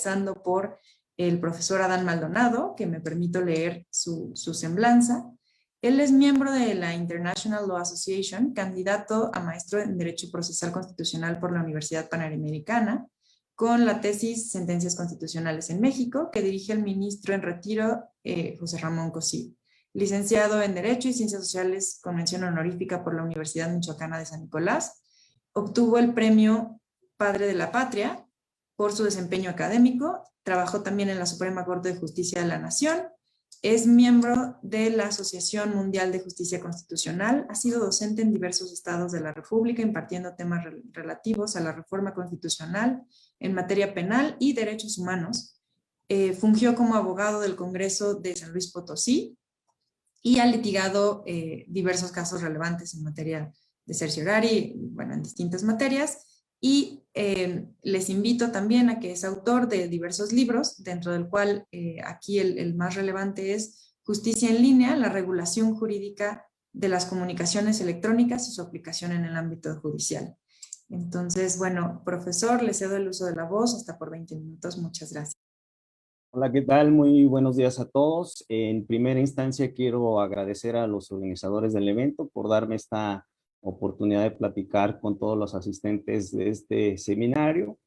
encabezando por el profesor Adán Maldonado, que me permito leer su semblanza. Él es miembro de la International Law Association, candidato a maestro en Derecho Procesal Constitucional por la Universidad Panamericana, con la tesis Sentencias Constitucionales en México, que dirige el ministro en retiro, José Ramón Cosío. Licenciado en Derecho y Ciencias Sociales con mención honorífica por la Universidad Michoacana de San Nicolás. Obtuvo el premio Padre de la Patria por su desempeño académico. Trabajó también en la Suprema Corte de Justicia de la Nación. Es miembro de la Asociación Mundial de Justicia Constitucional. Ha sido docente en diversos estados de la República, impartiendo temas relativos a la reforma constitucional en materia penal y derechos humanos. Fungió como abogado del Congreso de San Luis Potosí y ha litigado diversos casos relevantes en materia de cerciorari, bueno, en distintas materias. Y les invito también a que es autor de diversos libros, dentro del cual aquí el más relevante es Justicia en línea, la regulación jurídica de las comunicaciones electrónicas y su aplicación en el ámbito judicial. Entonces, bueno, profesor, le cedo el uso de la voz hasta por 20 minutos. Muchas gracias. Hola, ¿qué tal? Muy buenos días a todos. En primera instancia quiero agradecer a los organizadores del evento por darme esta oportunidad de platicar con todos los asistentes de este seminario.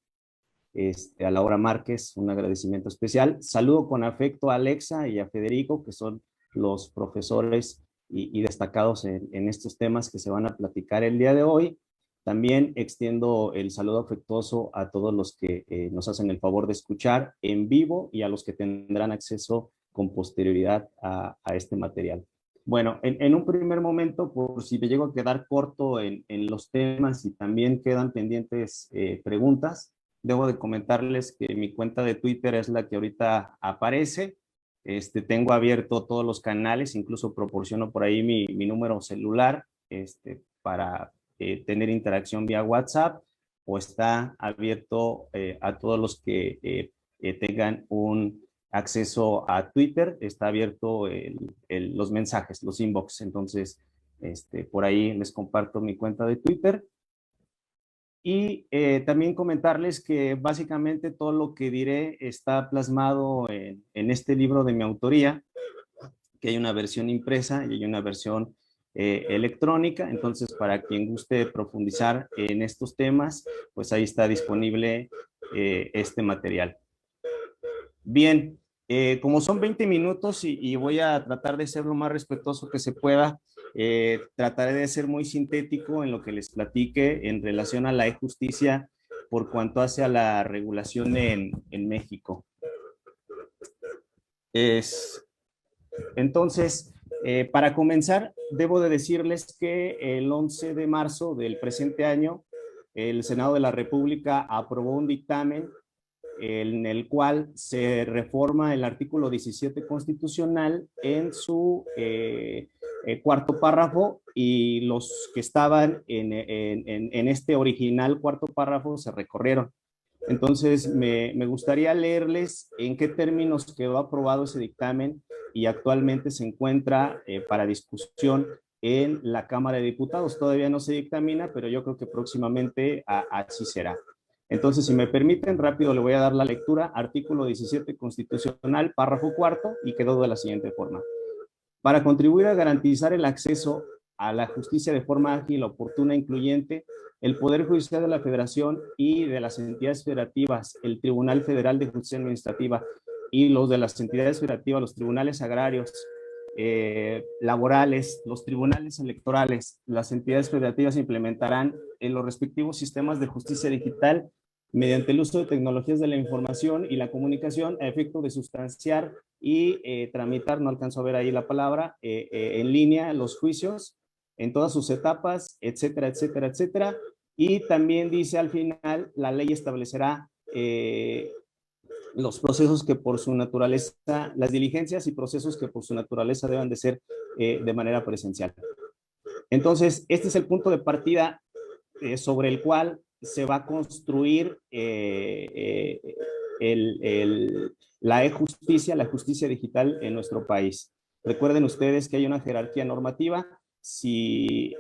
A Laura Márquez, un agradecimiento especial. Saludo con afecto a Alexa y a Federico, que son los profesores y destacados en estos temas que se van a platicar el día de hoy. También extiendo el saludo afectuoso a todos los que nos hacen el favor de escuchar en vivo y a los que tendrán acceso con posterioridad a este material. Bueno, en un primer momento, por si me llego a quedar corto en los temas y también quedan pendientes preguntas, debo de comentarles que mi cuenta de Twitter es la que ahorita aparece. Tengo abierto todos los canales, incluso proporciono por ahí mi número celular para tener interacción vía WhatsApp, o está abierto a todos los que tengan un acceso a Twitter. Está abierto los mensajes, los inbox. Entonces, por ahí les comparto mi cuenta de Twitter. Y también comentarles que básicamente todo lo que diré está plasmado en este libro de mi autoría, que hay una versión impresa y hay una versión electrónica. Entonces, para quien guste profundizar en estos temas, pues ahí está disponible este material. Bien, como son 20 minutos y voy a tratar de ser lo más respetuoso que se pueda, trataré de ser muy sintético en lo que les platique en relación a la e-justicia por cuanto hace a la regulación en México. Entonces, para comenzar, debo de decirles que el 11 de marzo del presente año, el Senado de la República aprobó un dictamen en el cual se reforma el artículo 17 constitucional en su cuarto párrafo, y los que estaban en este original cuarto párrafo se recorrieron. Entonces, me gustaría leerles en qué términos quedó aprobado ese dictamen y actualmente se encuentra para discusión en la Cámara de Diputados. Todavía no se dictamina, pero yo creo que próximamente así será. Entonces, si me permiten, rápido le voy a dar la lectura. Artículo 17 constitucional, párrafo cuarto, y quedó de la siguiente forma. Para contribuir a garantizar el acceso a la justicia de forma ágil, oportuna e incluyente, el Poder Judicial de la Federación y de las entidades federativas, el Tribunal Federal de Justicia Administrativa y los de las entidades federativas, los tribunales agrarios, laborales, los tribunales electorales, las entidades federativas implementarán en los respectivos sistemas de justicia digital mediante el uso de tecnologías de la información y la comunicación a efecto de sustanciar y tramitar, no alcanzo a ver ahí la palabra, en línea los juicios en todas sus etapas, etcétera, etcétera, etcétera. Y también dice al final, la ley establecerá los procesos que por su naturaleza, las diligencias y procesos que por su naturaleza deben de ser de manera presencial. Entonces, este es el punto de partida sobre el cual se va a construir la e-justicia, la justicia digital en nuestro país. Recuerden ustedes que hay una jerarquía normativa. Si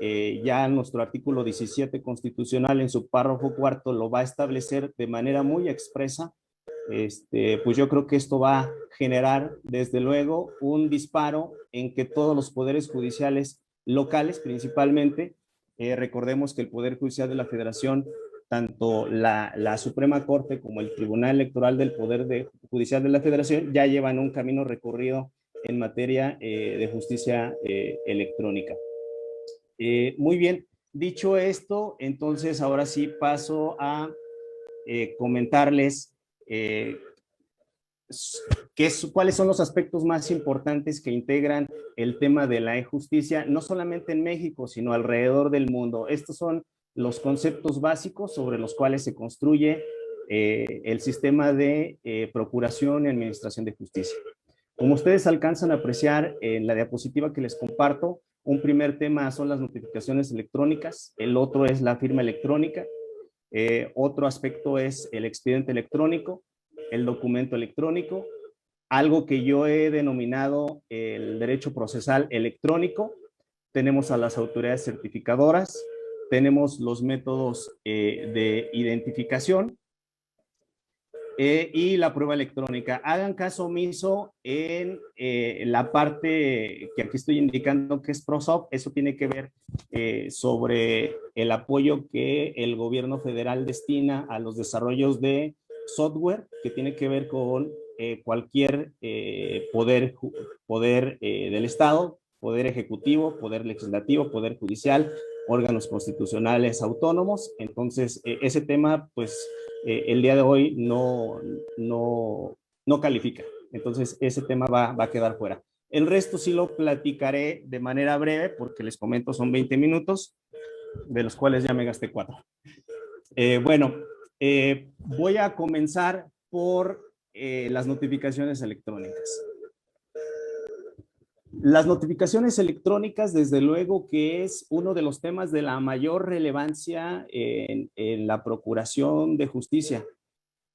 ya nuestro artículo 17 constitucional en su párrafo cuarto lo va a establecer de manera muy expresa, pues yo creo que esto va a generar, desde luego, un disparo en que todos los poderes judiciales locales, principalmente, recordemos que el Poder Judicial de la Federación, tanto la Suprema Corte como el Tribunal Electoral del Judicial de la Federación, ya llevan un camino recorrido en materia de justicia electrónica. Muy bien, dicho esto, entonces ahora sí paso a comentarles cuáles son los aspectos más importantes que integran el tema de la e-justicia, no solamente en México, sino alrededor del mundo. Estos son los conceptos básicos sobre los cuales se construye el sistema de procuración y administración de justicia. Como ustedes alcanzan a apreciar en la diapositiva que les comparto, un primer tema son las notificaciones electrónicas, el otro es la firma electrónica, otro aspecto es el expediente electrónico, el documento electrónico, algo que yo he denominado el derecho procesal electrónico. Tenemos a las autoridades certificadoras, tenemos los métodos de identificación y la prueba electrónica. Hagan caso omiso en la parte que aquí estoy indicando que es ProSoft. Eso tiene que ver sobre el apoyo que el gobierno federal destina a los desarrollos de software que tiene que ver con cualquier poder del Estado, poder ejecutivo, poder legislativo, poder judicial, órganos constitucionales autónomos. Entonces, ese tema, pues, el día de hoy no califica. Entonces, ese tema va a quedar fuera. El resto sí lo platicaré de manera breve, porque les comento, son 20 minutos, de los cuales ya me gasté 4. Bueno, voy a comenzar por las notificaciones electrónicas. Las notificaciones electrónicas, desde luego que es uno de los temas de la mayor relevancia en la procuración de justicia.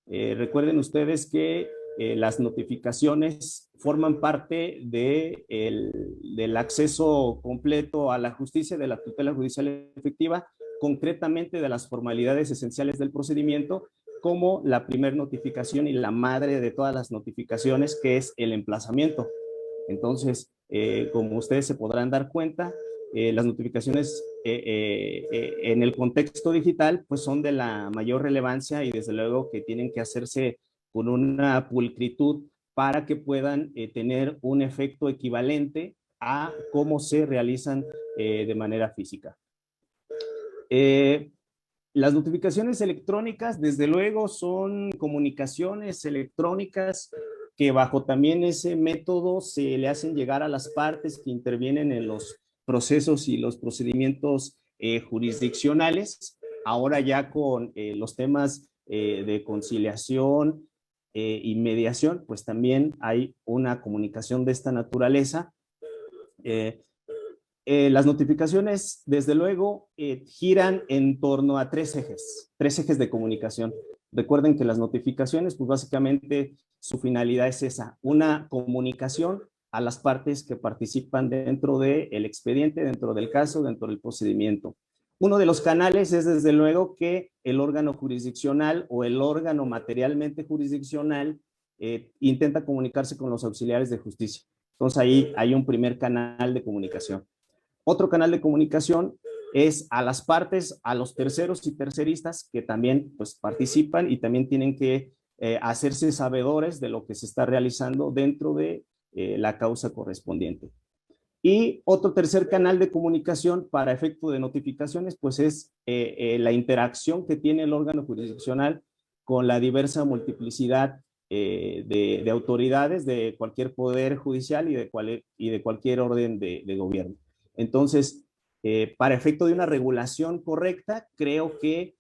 Recuerden ustedes que las notificaciones forman parte del acceso completo a la justicia, de la tutela judicial efectiva, concretamente de las formalidades esenciales del procedimiento, como la primer notificación y la madre de todas las notificaciones, que es el emplazamiento. Entonces, como ustedes se podrán dar cuenta, las notificaciones en el contexto digital pues son de la mayor relevancia y desde luego que tienen que hacerse con una pulcritud para que puedan tener un efecto equivalente a cómo se realizan de manera física. Las notificaciones electrónicas, desde luego, son comunicaciones electrónicas que bajo también ese método se le hacen llegar a las partes que intervienen en los procesos y los procedimientos jurisdiccionales. Ahora ya con los temas de conciliación y mediación, pues también hay una comunicación de esta naturaleza. Las notificaciones, desde luego, giran en torno a tres ejes de comunicación. Recuerden que las notificaciones, pues básicamente su finalidad es esa, una comunicación a las partes que participan dentro del expediente, dentro del caso, dentro del procedimiento. Uno de los canales es, desde luego, que el órgano jurisdiccional o el órgano materialmente jurisdiccional intenta comunicarse con los auxiliares de justicia. Entonces ahí hay un primer canal de comunicación. Otro canal de comunicación es a las partes, a los terceros y terceristas que también pues, participan y también tienen que hacerse sabedores de lo que se está realizando dentro de la causa correspondiente. Y otro tercer canal de comunicación para efecto de notificaciones, pues es la interacción que tiene el órgano jurisdiccional con la diversa multiplicidad de autoridades de cualquier poder judicial y de cualquier orden de gobierno. Entonces, para efecto de una regulación correcta, creo que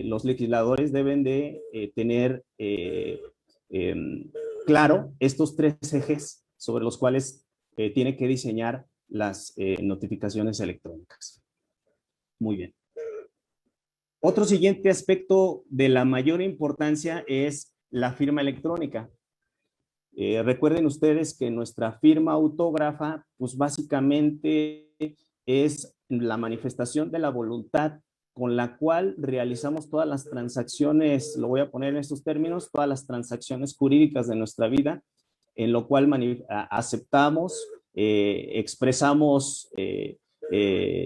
los legisladores deben de tener claro estos tres ejes sobre los cuales tiene que diseñar las notificaciones electrónicas. Muy bien. Otro siguiente aspecto de la mayor importancia es la firma electrónica. Recuerden ustedes que nuestra firma autógrafa, pues básicamente es la manifestación de la voluntad con la cual realizamos todas las transacciones, lo voy a poner en estos términos, todas las transacciones jurídicas de nuestra vida, en lo cual aceptamos, expresamos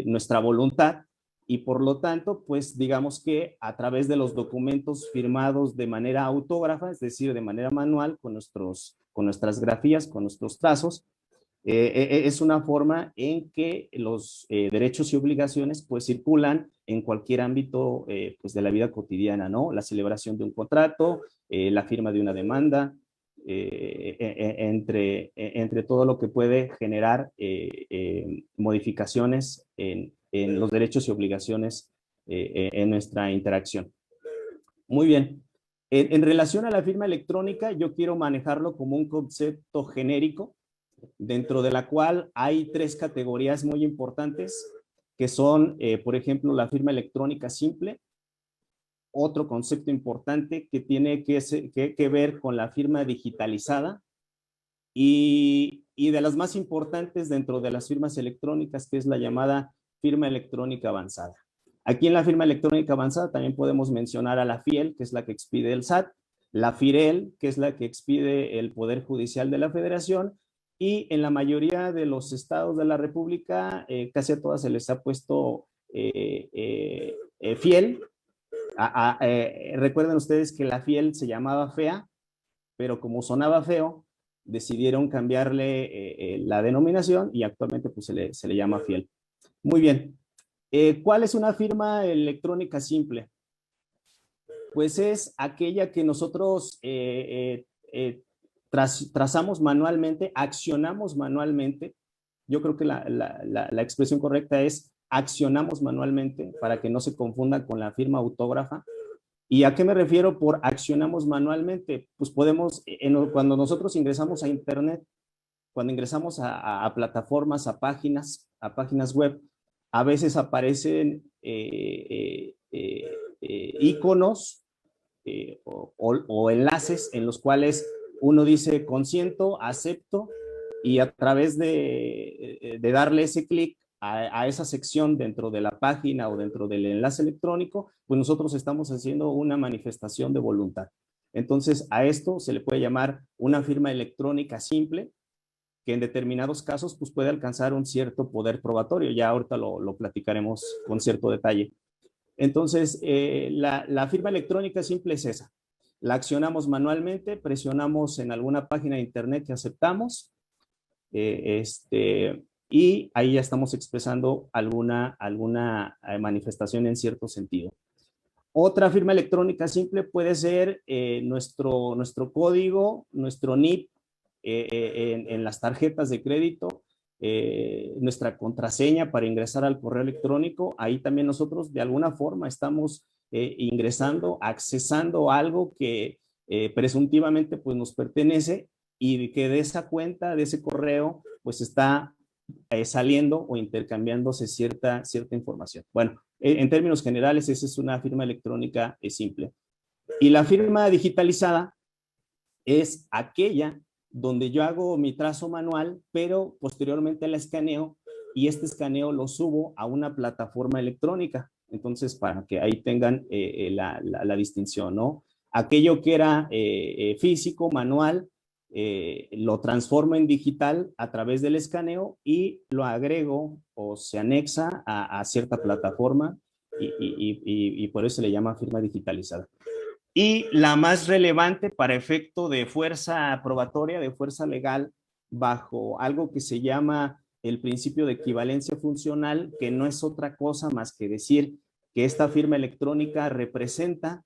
nuestra voluntad y por lo tanto, pues digamos que a través de los documentos firmados de manera autógrafa, es decir, de manera manual, con nuestras grafías, con nuestros trazos, es una forma en que los derechos y obligaciones pues circulan en cualquier ámbito pues de la vida cotidiana, ¿no? La celebración de un contrato, la firma de una demanda, entre todo lo que puede generar modificaciones en los derechos y obligaciones en nuestra interacción. Muy bien. En relación a la firma electrónica, yo quiero manejarlo como un concepto genérico, dentro de la cual hay 3 categorías muy importantes, que son, por ejemplo, la firma electrónica simple, otro concepto importante que tiene que ver con la firma digitalizada, y de las más importantes dentro de las firmas electrónicas, que es la llamada firma electrónica avanzada. Aquí en la firma electrónica avanzada también podemos mencionar a la FIEL, que es la que expide el SAT, la FIREL, que es la que expide el Poder Judicial de la Federación, y en la mayoría de los estados de la República, casi a todas se les ha puesto FIEL. Recuerden ustedes que la FIEL se llamaba FEA, pero como sonaba feo, decidieron cambiarle la denominación y actualmente pues, se le llama FIEL. Muy bien. ¿Cuál es una firma electrónica simple? Pues es aquella que nosotros trazamos manualmente, accionamos manualmente. Yo creo que la expresión correcta es accionamos manualmente para que no se confunda con la firma autógrafa. ¿Y a qué me refiero por accionamos manualmente? Pues podemos, cuando nosotros ingresamos a Internet, cuando ingresamos a plataformas, a páginas web, a veces aparecen iconos o enlaces en los cuales uno dice consiento, acepto, y a través de darle ese clic a esa sección dentro de la página o dentro del enlace electrónico, pues nosotros estamos haciendo una manifestación de voluntad. Entonces, a esto se le puede llamar una firma electrónica simple, que en determinados casos pues puede alcanzar un cierto poder probatorio. Ya ahorita lo platicaremos con cierto detalle. Entonces, la firma electrónica simple es esa. La accionamos manualmente, presionamos en alguna página de internet que aceptamos, y ahí ya estamos expresando alguna manifestación en cierto sentido. Otra firma electrónica simple puede ser nuestro código, nuestro NIP en las tarjetas de crédito, nuestra contraseña para ingresar al correo electrónico. Ahí también nosotros de alguna forma estamos ingresando, accesando algo que presuntivamente pues nos pertenece, y que de esa cuenta, de ese correo, pues está saliendo o intercambiándose cierta información. Bueno, en términos generales, esa es una firma electrónica simple. Y la firma digitalizada es aquella donde yo hago mi trazo manual, pero posteriormente la escaneo, y este escaneo lo subo a una plataforma electrónica. Entonces, para que ahí tengan la distinción, ¿no? Aquello que era físico, manual, lo transformo en digital a través del escaneo y lo agrego o se anexa a cierta plataforma, y por eso se le llama firma digitalizada. Y la más relevante para efecto de fuerza probatoria, de fuerza legal, bajo algo que se llama el principio de equivalencia funcional, que no es otra cosa más que decir que esta firma electrónica representa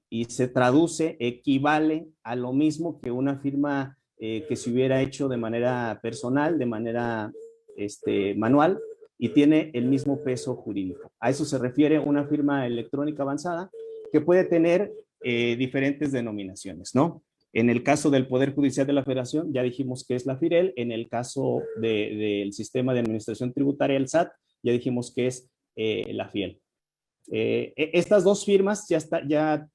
y se traduce, equivale a lo mismo que una firma que se hubiera hecho de manera personal, de manera manual, y tiene el mismo peso jurídico. A eso se refiere una firma electrónica avanzada, que puede tener diferentes denominaciones, ¿no? En el caso del Poder Judicial de la Federación, ya dijimos que es la FIREL. En el caso del Sistema de Administración Tributaria, el SAT, ya dijimos que es la FIEL. Estas dos firmas ya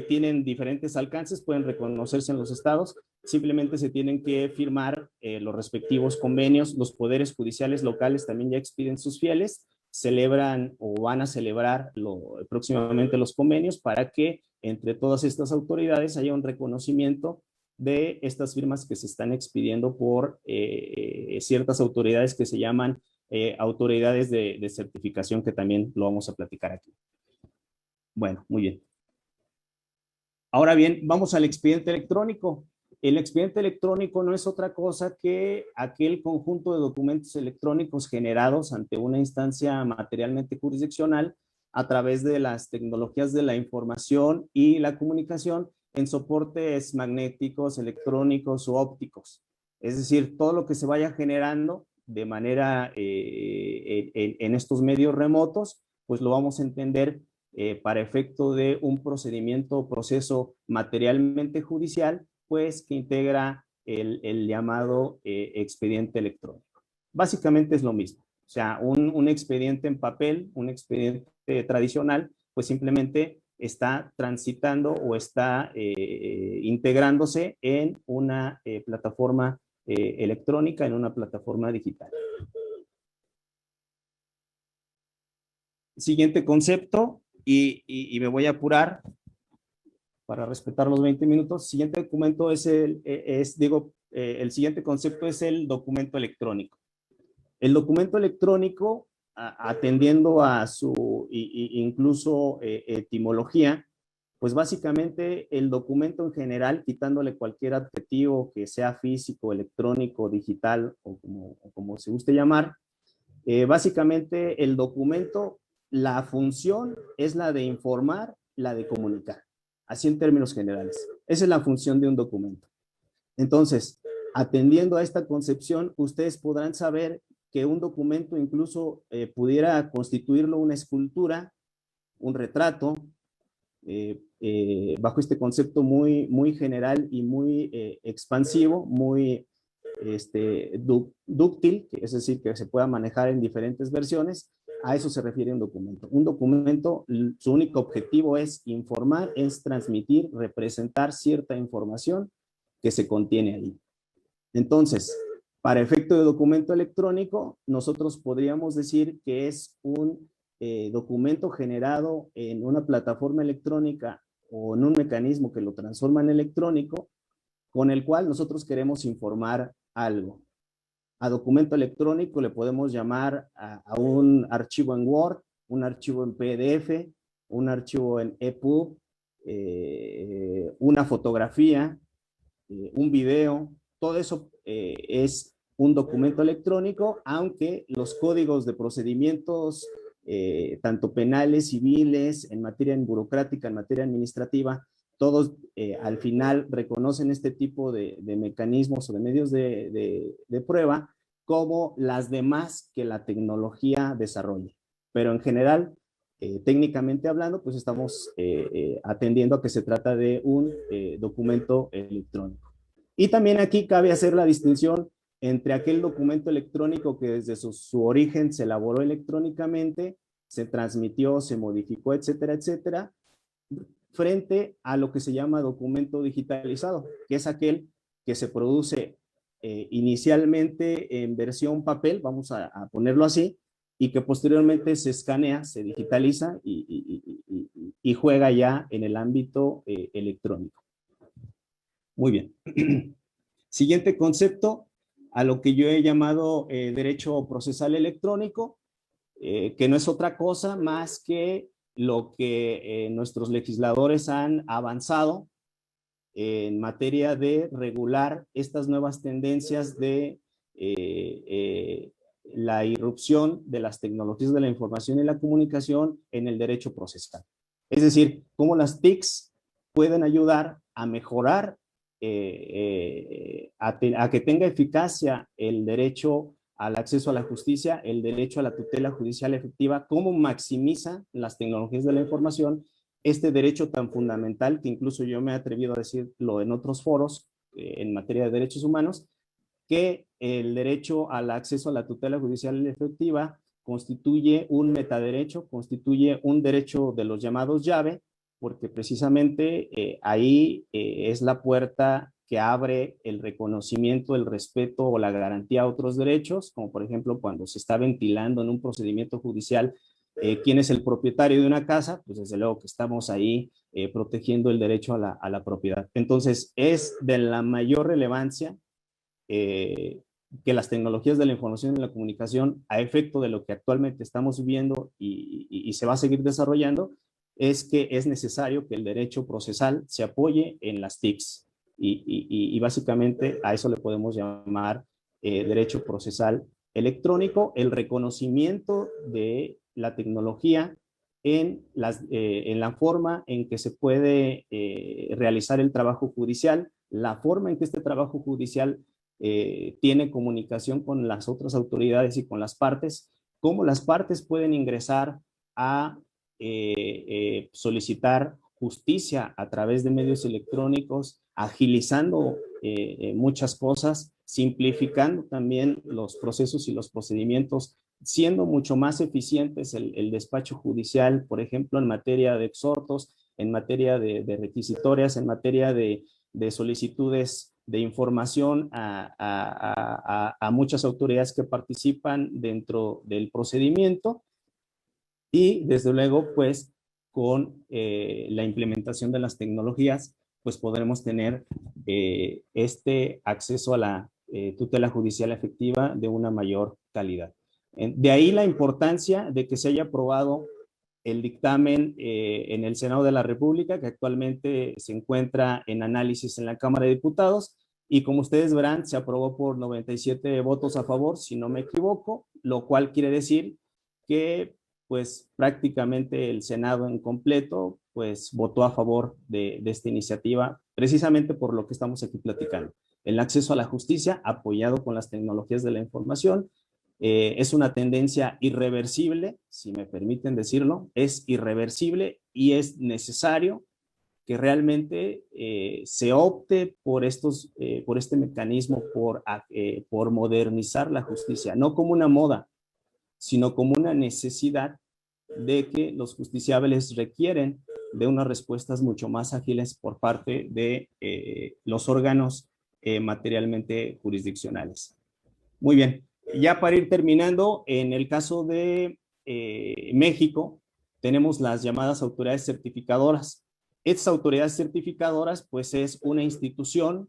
tienen diferentes alcances, pueden reconocerse en los estados, simplemente se tienen que firmar los respectivos convenios. Los poderes judiciales locales también ya expiden sus fieles, celebran o van a celebrar próximamente los convenios para que entre todas estas autoridades haya un reconocimiento de estas firmas que se están expidiendo por ciertas autoridades que se llaman autoridades de certificación, que también lo vamos a platicar aquí. Bueno, muy bien. Ahora bien, vamos al expediente electrónico. El expediente electrónico no es otra cosa que aquel conjunto de documentos electrónicos generados ante una instancia materialmente jurisdiccional a través de las tecnologías de la información y la comunicación en soportes magnéticos, electrónicos o ópticos. Es decir, todo lo que se vaya generando de manera en estos medios remotos, pues lo vamos a entender para efecto de un procedimiento o proceso materialmente judicial, pues que integra el llamado expediente electrónico. Básicamente es lo mismo. O sea, un expediente en papel, un expediente tradicional, pues simplemente está transitando o está integrándose en una plataforma electrónica, en una plataforma digital. Siguiente concepto, y me voy a apurar para respetar los 20 minutos. Siguiente documento el siguiente concepto es el documento electrónico. El documento electrónico, atendiendo a su incluso etimología, pues básicamente el documento en general, quitándole cualquier adjetivo que sea físico, electrónico, digital o como se guste llamar, básicamente el documento, la función es la de informar, la de comunicar. Así en términos generales. Esa es la función de un documento. Entonces, atendiendo a esta concepción, ustedes podrán saber que un documento incluso pudiera constituirlo una escultura, un retrato, bajo este concepto muy general y muy expansivo, muy dúctil, es decir, que se pueda manejar en diferentes versiones. A eso se refiere un documento. Un documento, su único objetivo es informar, es transmitir, representar cierta información que se contiene ahí. Entonces, para efecto de documento electrónico, nosotros podríamos decir que es un documento generado en una plataforma electrónica o en un mecanismo que lo transforma en electrónico, con el cual nosotros queremos informar algo. A documento electrónico le podemos llamar a un archivo en Word, un archivo en PDF, un archivo en EPUB, una fotografía, un video. Todo eso es un documento electrónico, aunque los códigos de procedimientos, tanto penales, civiles, en materia burocrática, en materia administrativa, todos al final reconocen este tipo de mecanismos o de medios de prueba como las demás que la tecnología desarrolla. Pero en general, técnicamente hablando, pues estamos atendiendo a que se trata de un documento electrónico. Y también aquí cabe hacer la distinción entre aquel documento electrónico que desde su origen se elaboró electrónicamente, se transmitió, se modificó, etcétera, etcétera, frente a lo que se llama documento digitalizado, que es aquel que se produce inicialmente en versión papel, vamos a ponerlo así, y que posteriormente se escanea, se digitaliza y juega ya en el ámbito electrónico. Muy bien. Siguiente concepto, a lo que yo he llamado derecho procesal electrónico, que no es otra cosa más que lo que nuestros legisladores han avanzado en materia de regular estas nuevas tendencias de la irrupción de las tecnologías de la información y la comunicación en el derecho procesal. Es decir, cómo las TICs pueden ayudar a mejorar, a que tenga eficacia el derecho al acceso a la justicia, el derecho a la tutela judicial efectiva, cómo maximiza las tecnologías de la información este derecho tan fundamental que incluso yo me he atrevido a decirlo en otros foros en materia de derechos humanos, que el derecho al acceso a la tutela judicial efectiva constituye un metaderecho, constituye un derecho de los llamados llave, porque precisamente ahí es la puerta que abre el reconocimiento, el respeto o la garantía a otros derechos, como por ejemplo cuando se está ventilando en un procedimiento judicial quién es el propietario de una casa, pues desde luego que estamos ahí protegiendo el derecho a la propiedad. Entonces, es de la mayor relevancia que las tecnologías de la información y la comunicación, a efecto de lo que actualmente estamos viendo y se va a seguir desarrollando, es que es necesario que el derecho procesal se apoye en las TICs. Y básicamente a eso le podemos llamar derecho procesal electrónico, el reconocimiento de la tecnología en la forma en que se puede realizar el trabajo judicial, la forma en que este trabajo judicial tiene comunicación con las otras autoridades y con las partes, cómo las partes pueden ingresar a solicitar justicia a través de medios electrónicos, agilizando muchas cosas, simplificando también los procesos y los procedimientos, siendo mucho más eficientes el despacho judicial, por ejemplo, en materia de exhortos, en materia de requisitorias, en materia de solicitudes de información a muchas autoridades que participan dentro del procedimiento y desde luego pues con la implementación de las tecnologías pues podremos tener este acceso a la tutela judicial efectiva de una mayor calidad. De ahí la importancia de que se haya aprobado el dictamen en el Senado de la República, que actualmente se encuentra en análisis en la Cámara de Diputados, y como ustedes verán, se aprobó por 97 votos a favor, si no me equivoco, lo cual quiere decir que pues prácticamente el Senado en completo pues votó a favor de esta iniciativa, precisamente por lo que estamos aquí platicando. El acceso a la justicia apoyado con las tecnologías de la información, es una tendencia irreversible, si me permiten decirlo, es irreversible y es necesario que realmente se opte por este mecanismo, por modernizar la justicia, no como una moda, sino como una necesidad de que los justiciables requieren de unas respuestas mucho más ágiles por parte de los órganos materialmente jurisdiccionales. Muy bien. Ya para ir terminando, en el caso de México, tenemos las llamadas autoridades certificadoras. Estas autoridades certificadoras, pues es una institución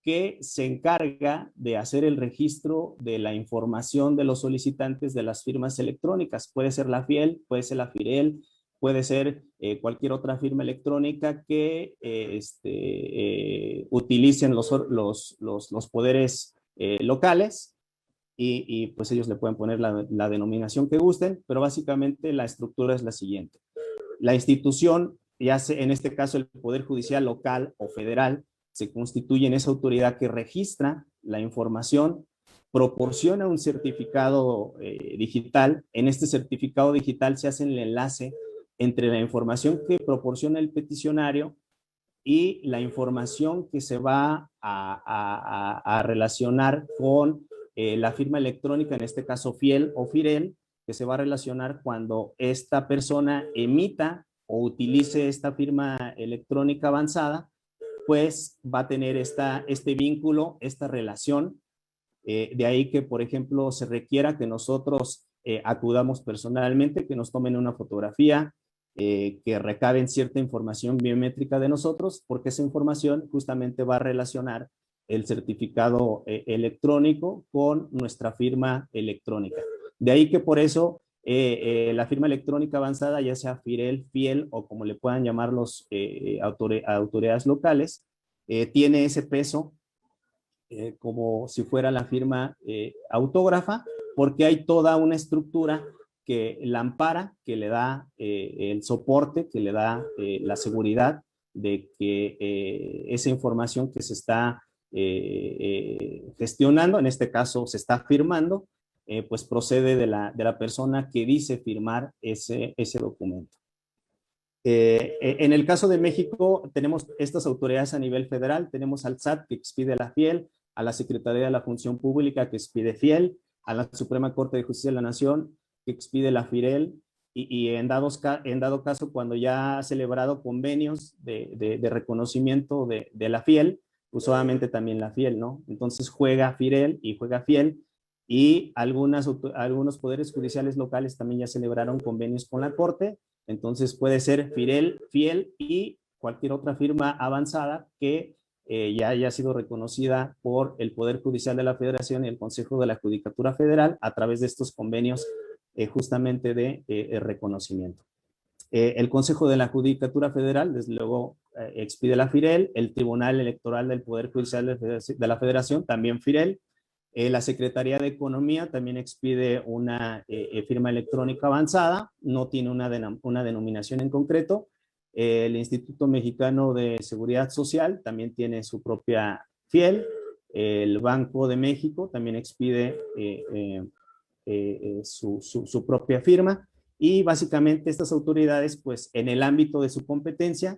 que se encarga de hacer el registro de la información de los solicitantes de las firmas electrónicas. Puede ser la FIEL, puede ser la FIREL, puede ser cualquier otra firma electrónica que utilicen los poderes locales. Pues ellos le pueden poner la denominación que gusten, pero básicamente la estructura es la siguiente. La institución, ya sea en este caso el Poder Judicial local o federal, se constituye en esa autoridad que registra la información, proporciona un certificado digital. En este certificado digital se hace el enlace entre la información que proporciona el peticionario y la información que se va a relacionar con la firma electrónica, en este caso FIEL o FIREL, que se va a relacionar cuando esta persona emita o utilice esta firma electrónica avanzada, pues va a tener este vínculo, esta relación. De ahí que, por ejemplo, se requiera que nosotros acudamos personalmente, que nos tomen una fotografía, que recaben cierta información biométrica de nosotros, porque esa información justamente va a relacionar el certificado electrónico con nuestra firma electrónica. De ahí que por eso la firma electrónica avanzada, ya sea FIREL, FIEL o como le puedan llamar los autoridades locales, tiene ese peso como si fuera la firma autógrafa, porque hay toda una estructura que la ampara, que le da el soporte, que le da la seguridad de que esa información que se está gestionando, en este caso se está firmando, pues procede de la persona que dice firmar ese documento. En el caso de México, tenemos estas autoridades a nivel federal, tenemos al SAT que expide la FIEL, a la Secretaría de la Función Pública que expide FIEL, a la Suprema Corte de Justicia de la Nación que expide la FIREL, y en dado caso, cuando ya ha celebrado convenios de reconocimiento de la FIEL, pues obviamente también la FIEL, ¿no? Entonces juega FIREL y juega FIEL, y algunos poderes judiciales locales también ya celebraron convenios con la Corte. Entonces puede ser FIREL, FIEL y cualquier otra firma avanzada que ya haya sido reconocida por el Poder Judicial de la Federación y el Consejo de la Judicatura Federal a través de estos convenios justamente de reconocimiento. El Consejo de la Judicatura Federal, desde luego, expide la FIREL, el Tribunal Electoral del Poder Judicial de la Federación, también FIREL, la Secretaría de Economía también expide una firma electrónica avanzada, no tiene una denominación en concreto. El Instituto Mexicano de Seguridad Social también tiene su propia FIEL. El Banco de México también expide su propia firma. Y básicamente estas autoridades, pues en el ámbito de su competencia,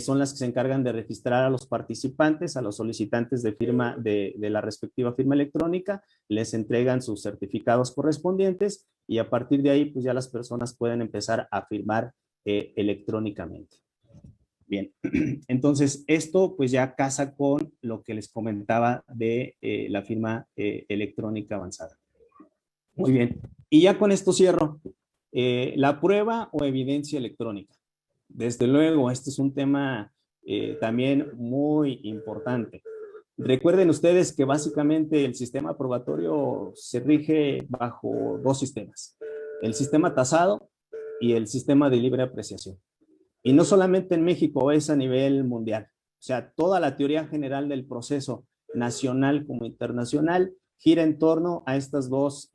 son las que se encargan de registrar a los participantes, a los solicitantes de firma de la respectiva firma electrónica, les entregan sus certificados correspondientes y a partir de ahí pues ya las personas pueden empezar a firmar electrónicamente. Bien, entonces esto pues ya casa con lo que les comentaba de la firma electrónica avanzada. Muy bien, y ya con esto cierro. La prueba o evidencia electrónica. Desde luego, este es un tema también muy importante. Recuerden ustedes que básicamente el sistema probatorio se rige bajo dos sistemas, el sistema tasado y el sistema de libre apreciación. Y no solamente en México, es a nivel mundial. O sea, toda la teoría general del proceso, nacional como internacional, gira en torno a estas dos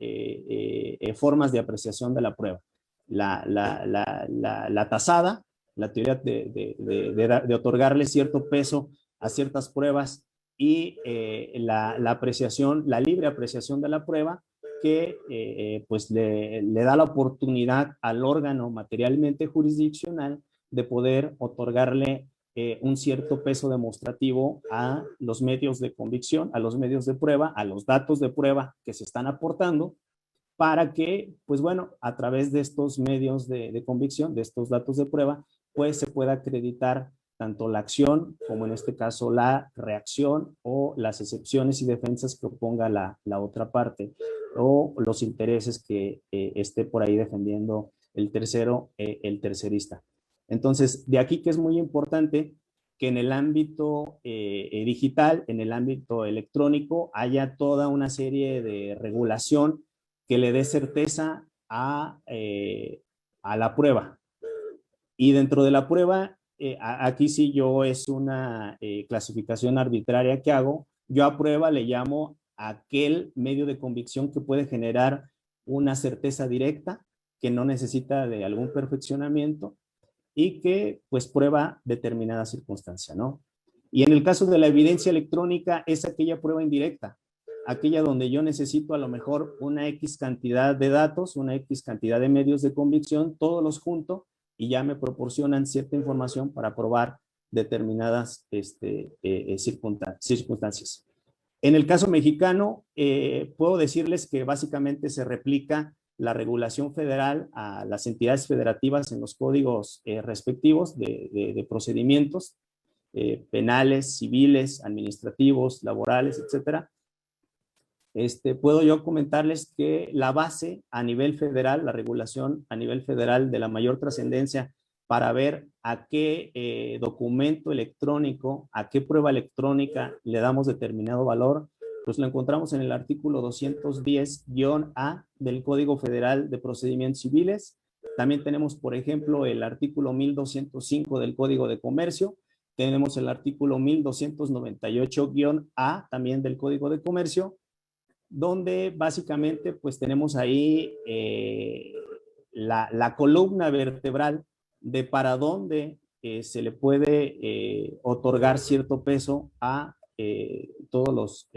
formas de apreciación de la prueba. La tasada, la teoría de otorgarle cierto peso a ciertas pruebas, y la apreciación, la libre apreciación de la prueba, que pues le da la oportunidad al órgano materialmente jurisdiccional de poder otorgarle un cierto peso demostrativo a los medios de convicción, a los medios de prueba, a los datos de prueba que se están aportando, para que, pues bueno, a través de estos medios de convicción, de estos datos de prueba, pues se pueda acreditar tanto la acción como en este caso la reacción o las excepciones y defensas que oponga la otra parte, o los intereses que esté por ahí defendiendo el tercero, el tercerista. Entonces, de aquí que es muy importante que en el ámbito digital, en el ámbito electrónico, haya toda una serie de regulación que le dé certeza a la prueba. Y dentro de la prueba, aquí sí yo es una clasificación arbitraria que hago. Yo a prueba le llamo a aquel medio de convicción que puede generar una certeza directa, que no necesita de algún perfeccionamiento y que pues prueba determinada circunstancia, ¿no? Y en el caso de la evidencia electrónica es aquella prueba indirecta, aquella donde yo necesito a lo mejor una X cantidad de datos, una X cantidad de medios de convicción, todos los junto y ya me proporcionan cierta información para probar determinadas circunstancias. En el caso mexicano, puedo decirles que básicamente se replica la regulación federal a las entidades federativas en los códigos respectivos de procedimientos penales, civiles, administrativos, laborales, etcétera. Puedo yo comentarles que la base a nivel federal, la regulación a nivel federal de la mayor trascendencia para ver a qué documento electrónico, a qué prueba electrónica le damos determinado valor, pues lo encontramos en el artículo 210-A del Código Federal de Procedimientos Civiles. También tenemos, por ejemplo, el artículo 1205 del Código de Comercio. Tenemos el artículo 1298-A también del Código de Comercio, donde básicamente pues tenemos ahí la columna vertebral de para dónde se le puede otorgar cierto peso a todas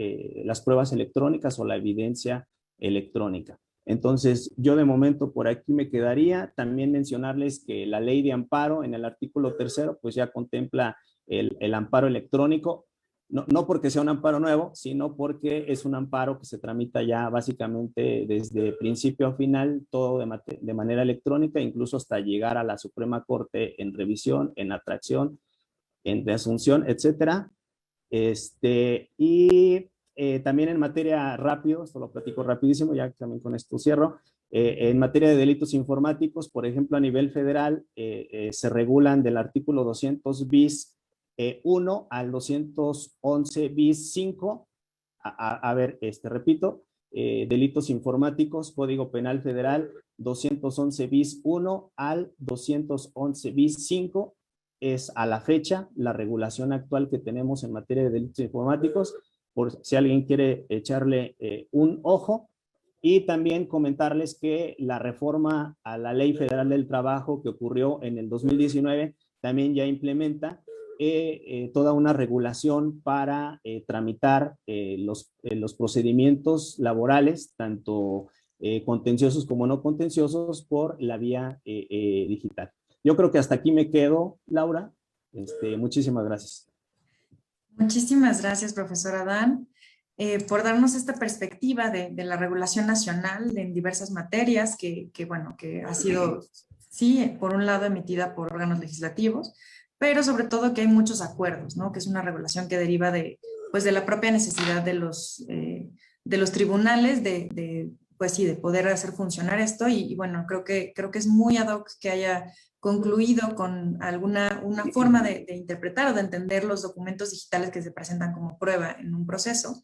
las pruebas electrónicas o la evidencia electrónica. Entonces, yo de momento por aquí me quedaría. También mencionarles que la ley de amparo en el artículo 3 pues ya contempla el amparo electrónico. No porque sea un amparo nuevo, sino porque es un amparo que se tramita ya básicamente desde principio a final, todo de manera electrónica, incluso hasta llegar a la Suprema Corte en revisión, en atracción, en asunción, etcétera. También en materia rápido, esto lo platico rapidísimo, ya también con esto cierro. En materia de delitos informáticos, por ejemplo, a nivel federal, se regulan del artículo 200 bis 1 al 211 bis 5. Repito, delitos informáticos, Código Penal Federal, 211 bis 1 al 211 bis 5. Es a la fecha la regulación actual que tenemos en materia de delitos informáticos, por si alguien quiere echarle un ojo. Y también comentarles que la reforma a la Ley Federal del Trabajo que ocurrió en el 2019 también ya implementa toda una regulación para tramitar los procedimientos laborales, tanto contenciosos como no contenciosos, por la vía digital. Yo creo que hasta aquí me quedo, Laura. Muchísimas gracias. Muchísimas gracias, profesor Adán, por darnos esta perspectiva de la regulación nacional en diversas materias bueno, que ha sido, sí, por un lado emitida por órganos legislativos, pero sobre todo que hay muchos acuerdos, ¿no? Que es una regulación que deriva pues de la propia necesidad de los tribunales pues sí, de poder hacer funcionar esto y bueno, creo que es muy ad hoc que haya concluido con una forma de interpretar o de entender los documentos digitales que se presentan como prueba en un proceso,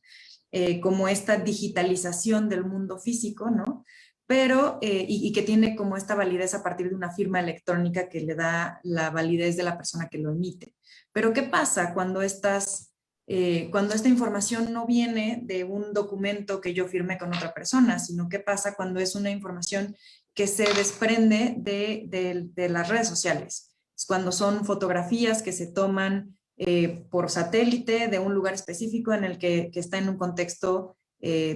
como esta digitalización del mundo físico, ¿no? Pero, y que tiene como esta validez a partir de una firma electrónica que le da la validez de la persona que lo emite. Pero, ¿qué pasa cuando cuando esta información no viene de un documento que yo firmé con otra persona, sino qué pasa cuando es una información que se desprende de las redes sociales? Es cuando son fotografías que se toman por satélite de un lugar específico en el que está en un contexto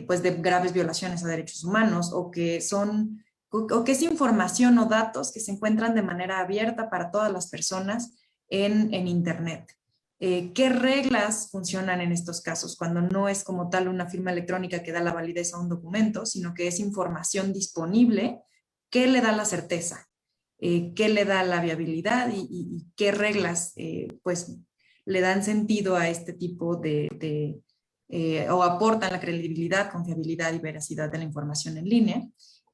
pues de graves violaciones a derechos humanos o que es información o datos que se encuentran de manera abierta para todas las personas en Internet. ¿Qué reglas funcionan en estos casos cuando no es como tal una firma electrónica que da la validez a un documento, sino que es información disponible? ¿Qué le da la certeza? ¿Qué le da la viabilidad y qué reglas pues le dan sentido a este tipo o aportan la credibilidad, confiabilidad y veracidad de la información en línea?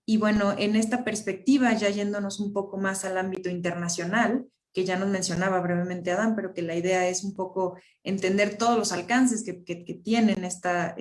Y bueno, en esta perspectiva, ya yéndonos un poco más al ámbito internacional, que ya nos mencionaba brevemente Adán, pero que la idea es un poco entender todos los alcances que tienen esta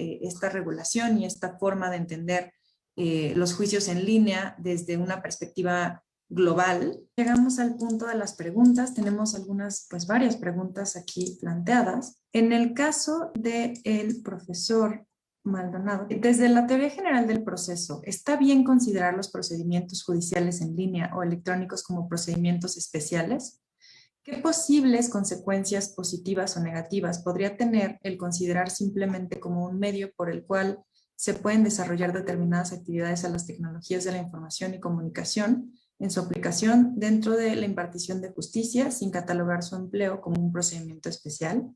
regulación y esta forma de entender los juicios en línea desde una perspectiva global. Llegamos al punto de las preguntas. Tenemos pues varias preguntas aquí planteadas. En el caso del profesor Maldonado, desde la teoría general del proceso, ¿está bien considerar los procedimientos judiciales en línea o electrónicos como procedimientos especiales? ¿Qué posibles consecuencias positivas o negativas podría tener el considerar simplemente como un medio por el cual se pueden desarrollar determinadas actividades a las tecnologías de la información y comunicación en su aplicación dentro de la impartición de justicia sin catalogar su empleo como un procedimiento especial?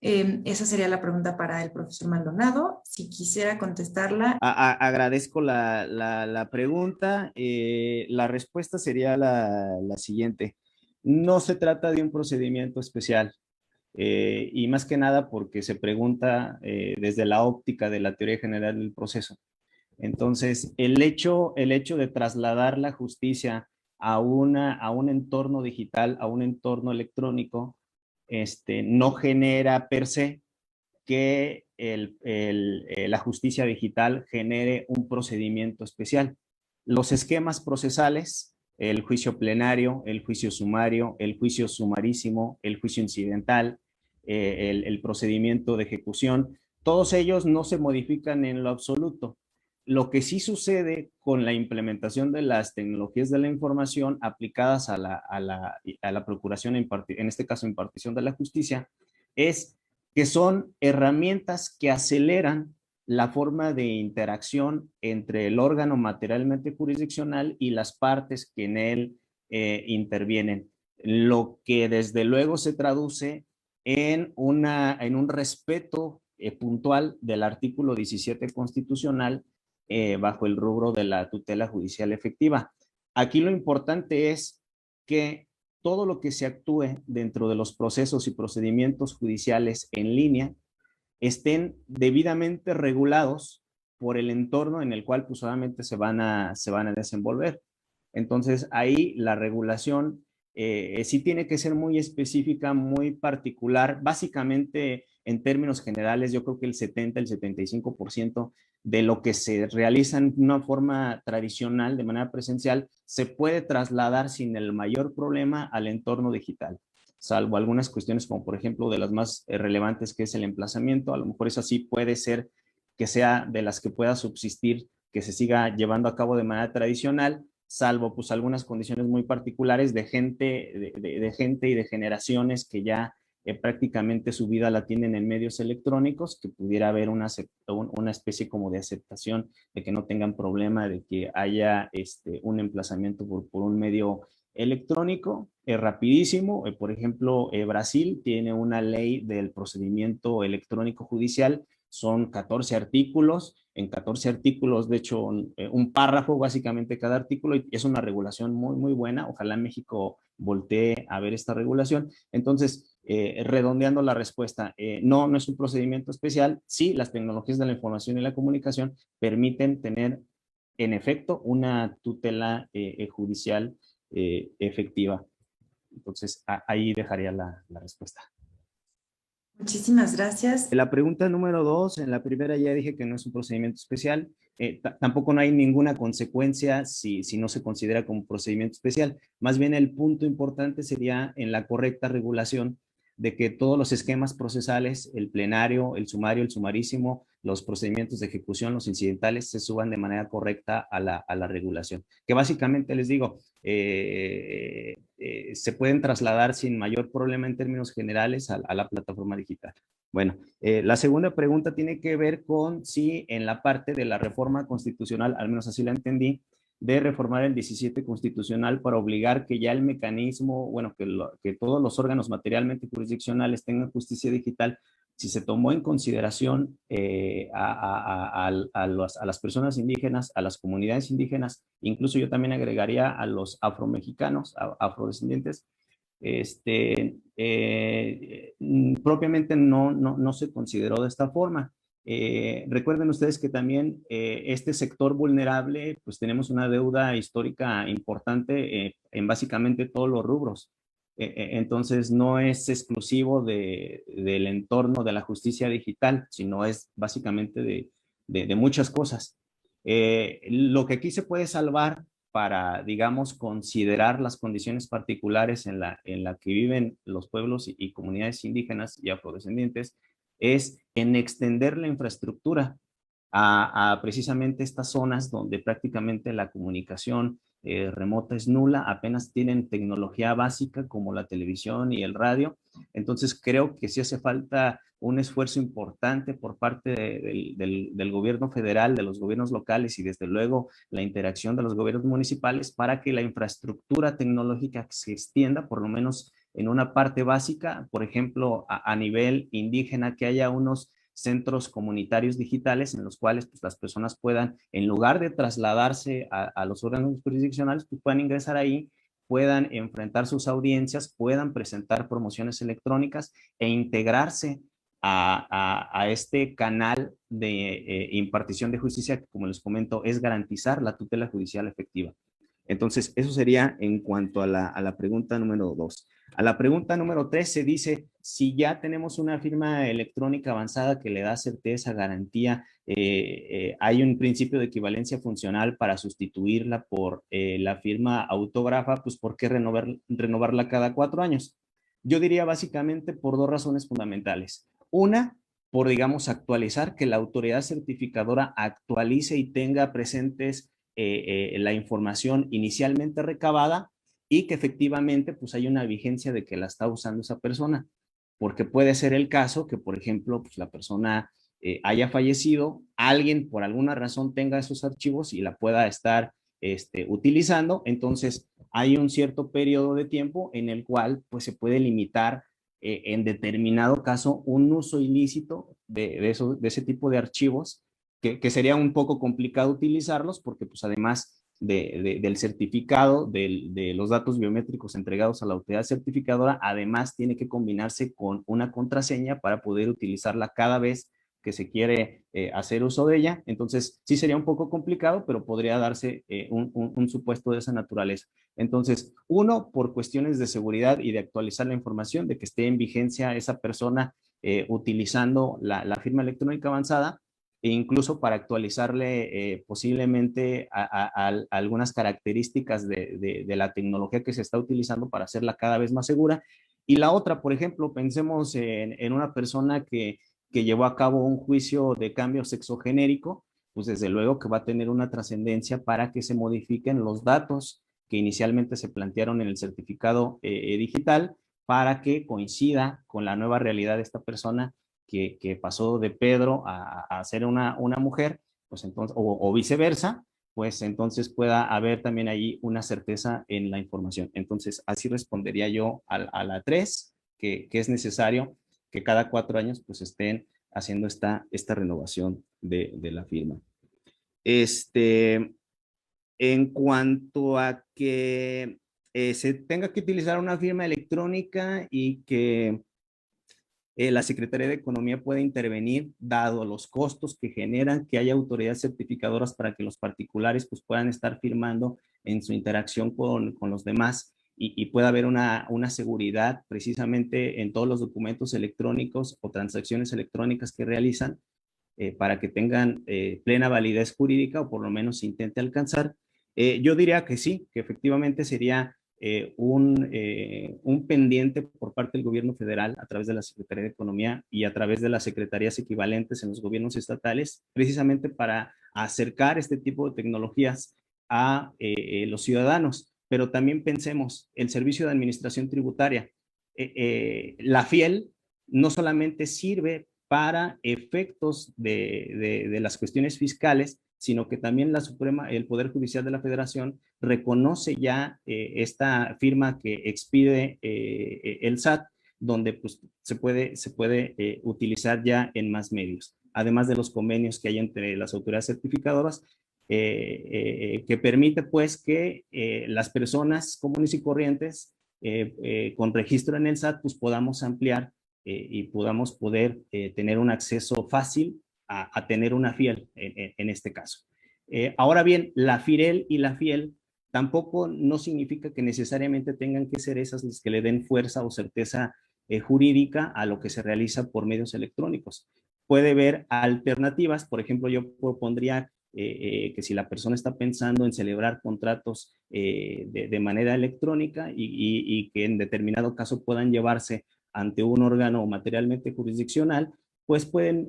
Esa sería la pregunta para el profesor Maldonado. Si quisiera contestarla. Agradezco la pregunta. La respuesta sería la siguiente. No se trata de un procedimiento especial. Y más que nada porque se pregunta desde la óptica de la teoría general del proceso. Entonces, el hecho de trasladar la justicia a un entorno digital, a un entorno electrónico, no genera per se que la justicia digital genere un procedimiento especial. Los esquemas procesales, el juicio plenario, el juicio sumario, el juicio sumarísimo, el juicio incidental, el procedimiento de ejecución, todos ellos no se modifican en lo absoluto. Lo que sí sucede con la implementación de las tecnologías de la información aplicadas a la procuración, en este caso impartición de la justicia, es que son herramientas que aceleran la forma de interacción entre el órgano materialmente jurisdiccional y las partes que en él intervienen, lo que desde luego se traduce en un respeto puntual del artículo 17 constitucional bajo el rubro de la tutela judicial efectiva. Aquí lo importante es que todo lo que se actúe dentro de los procesos y procedimientos judiciales en línea estén debidamente regulados por el entorno en el cual pues obviamente se van a desenvolver. Entonces ahí la regulación sí tiene que ser muy específica, muy particular. Básicamente en términos generales yo creo que el 75% de lo que se realiza en una forma tradicional de manera presencial se puede trasladar sin el mayor problema al entorno digital, salvo algunas cuestiones como por ejemplo de las más relevantes, que es el emplazamiento. A lo mejor eso sí puede ser que sea de las que pueda subsistir, que se siga llevando a cabo de manera tradicional, salvo pues algunas condiciones muy particulares de gente, de gente y de generaciones que ya prácticamente su vida la tienen en medios electrónicos, que pudiera haber una especie como de aceptación de que no tengan problema de que haya un emplazamiento por un medio electrónico, rapidísimo. Por ejemplo, Brasil tiene una ley del procedimiento electrónico judicial, son 14 artículos, en 14 artículos, de hecho, un párrafo básicamente cada artículo, y es una regulación muy, muy buena. Ojalá México voltee a ver esta regulación. Entonces, redondeando la respuesta, no es un procedimiento especial. Sí, las tecnologías de la información y la comunicación permiten tener, en efecto, una tutela judicial efectiva. Entonces, ahí dejaría la respuesta. Muchísimas gracias. La pregunta número 2, en la primera ya dije que no es un procedimiento especial. Tampoco no hay ninguna consecuencia si no se considera como procedimiento especial. Más bien el punto importante sería en la correcta regulación de que todos los esquemas procesales, el plenario, el sumario, el sumarísimo, los procedimientos de ejecución, los incidentales, se suban de manera correcta a la regulación. Que básicamente les digo, se pueden trasladar sin mayor problema en términos generales a la plataforma digital. Bueno, la segunda pregunta tiene que ver con si en la parte de la reforma constitucional, al menos así la entendí, de reformar el 17 constitucional para obligar que ya el mecanismo, bueno, que todos los órganos materialmente jurisdiccionales tengan justicia digital, si se tomó en consideración a las personas indígenas, a las comunidades indígenas, incluso yo también agregaría a los afromexicanos, afrodescendientes. Propiamente no se consideró de esta forma. Recuerden ustedes que también este sector vulnerable, pues tenemos una deuda histórica importante en básicamente todos los rubros. Entonces no es exclusivo del entorno de la justicia digital, sino es básicamente de muchas cosas. Lo que aquí se puede salvar para, digamos, considerar las condiciones particulares en la que viven los pueblos y comunidades indígenas y afrodescendientes, es en extender la infraestructura a precisamente estas zonas donde prácticamente la comunicación remota es nula, apenas tienen tecnología básica como la televisión y el radio. Entonces creo que sí hace falta un esfuerzo importante por parte del gobierno federal, de los gobiernos locales y desde luego la interacción de los gobiernos municipales para que la infraestructura tecnológica se extienda por lo menos en una parte básica, por ejemplo, a nivel indígena, que haya unos centros comunitarios digitales en los cuales pues, las personas puedan, en lugar de trasladarse a los órganos jurisdiccionales, pues, puedan ingresar ahí, puedan enfrentar sus audiencias, puedan presentar promociones electrónicas e integrarse a este canal de impartición de justicia que, como les comento, es garantizar la tutela judicial efectiva. Entonces, eso sería en cuanto a la pregunta número 2. A la pregunta número 3 se dice, si ya tenemos una firma electrónica avanzada que le da certeza, garantía, hay un principio de equivalencia funcional para sustituirla por la firma autógrafa, pues ¿por qué renovarla cada 4 años? Yo diría básicamente por 2 razones fundamentales. Una, por, digamos, actualizar, que la autoridad certificadora actualice y tenga presentes la información inicialmente recabada y que efectivamente pues hay una vigencia de que la está usando esa persona, porque puede ser el caso que, por ejemplo, pues la persona haya fallecido, alguien por alguna razón tenga esos archivos y la pueda estar utilizando, entonces hay un cierto periodo de tiempo en el cual pues se puede limitar en determinado caso un uso ilícito de ese tipo de archivos, que sería un poco complicado utilizarlos porque pues además del certificado, de los datos biométricos entregados a la autoridad certificadora, además tiene que combinarse con una contraseña para poder utilizarla cada vez que se quiere hacer uso de ella. Entonces, sí sería un poco complicado, pero podría darse un supuesto de esa naturaleza. Entonces, uno, por cuestiones de seguridad y de actualizar la información, de que esté en vigencia esa persona utilizando la firma electrónica avanzada, e incluso para actualizarle posiblemente a algunas características de la tecnología que se está utilizando para hacerla cada vez más segura. Y la otra, por ejemplo, pensemos en una persona que llevó a cabo un juicio de cambio sexogenérico, pues desde luego que va a tener una trascendencia para que se modifiquen los datos que inicialmente se plantearon en el certificado digital para que coincida con la nueva realidad de esta persona que pasó de Pedro a ser una mujer, pues entonces, o viceversa, pues entonces pueda haber también ahí una certeza en la información. Entonces, así respondería yo a la 3, que es necesario que cada 4 años pues estén haciendo esta renovación de la firma. En cuanto a que se tenga que utilizar una firma electrónica y que la Secretaría de Economía puede intervenir, dado los costos que generan que haya autoridades certificadoras para que los particulares pues, puedan estar firmando en su interacción con los demás y pueda haber una seguridad precisamente en todos los documentos electrónicos o transacciones electrónicas que realizan para que tengan plena validez jurídica o por lo menos se intente alcanzar. Yo diría que sí, que efectivamente sería un pendiente por parte del gobierno federal a través de la Secretaría de Economía y a través de las secretarías equivalentes en los gobiernos estatales, precisamente para acercar este tipo de tecnologías a los ciudadanos. Pero también pensemos, el Servicio de Administración Tributaria, la FIEL no solamente sirve para efectos de las cuestiones fiscales, sino que también el Poder Judicial de la Federación reconoce ya esta firma que expide el SAT, donde pues, se puede utilizar ya en más medios, además de los convenios que hay entre las autoridades certificadoras, que permite pues que las personas comunes y corrientes con registro en el SAT pues podamos ampliar y podamos poder tener un acceso fácil a tener una FIEL en este caso. Ahora bien, la FIREL y la FIEL tampoco no significa que necesariamente tengan que ser esas las que le den fuerza o certeza jurídica a lo que se realiza por medios electrónicos. Puede haber alternativas, por ejemplo, yo propondría que si la persona está pensando en celebrar contratos de manera electrónica y que en determinado caso puedan llevarse ante un órgano materialmente jurisdiccional, pues pueden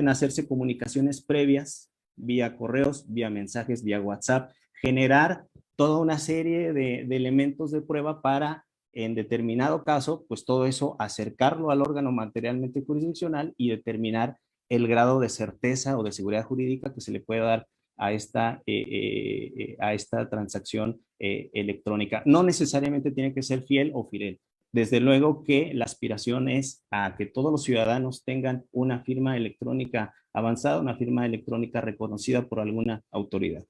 hacerse comunicaciones previas vía correos, vía mensajes, vía WhatsApp, generar toda una serie de elementos de prueba para, en determinado caso, pues todo eso acercarlo al órgano materialmente jurisdiccional y determinar el grado de certeza o de seguridad jurídica que se le puede dar a esta transacción electrónica. No necesariamente tiene que ser FIEL o FIREL. Desde luego que la aspiración es a que todos los ciudadanos tengan una firma electrónica avanzada, una firma electrónica reconocida por alguna autoridad.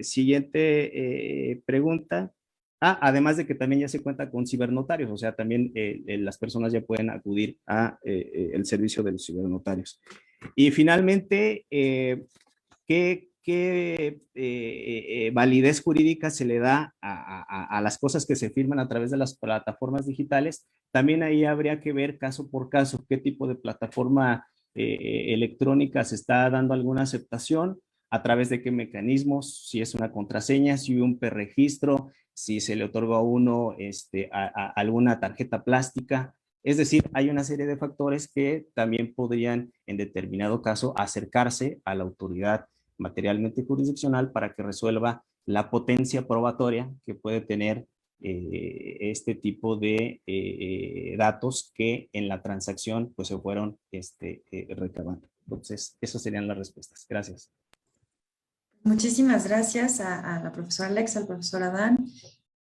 Siguiente pregunta. Además de que también ya se cuenta con cibernotarios, o sea, también las personas ya pueden acudir a el servicio de los cibernotarios. Y finalmente, ¿qué validez jurídica se le da a las cosas que se firman a través de las plataformas digitales? También ahí habría que ver caso por caso qué tipo de plataforma electrónica se está dando alguna aceptación, a través de qué mecanismos, si es una contraseña, si un preregistro, si se le otorga a uno alguna tarjeta plástica. Es decir, hay una serie de factores que también podrían, en determinado caso, acercarse a la autoridad materialmente jurisdiccional para que resuelva la potencia probatoria que puede tener este tipo de datos que en la transacción pues se fueron recabando. Entonces, esas serían las respuestas. Gracias. Muchísimas gracias a la profesora Alexa, al profesor Adán.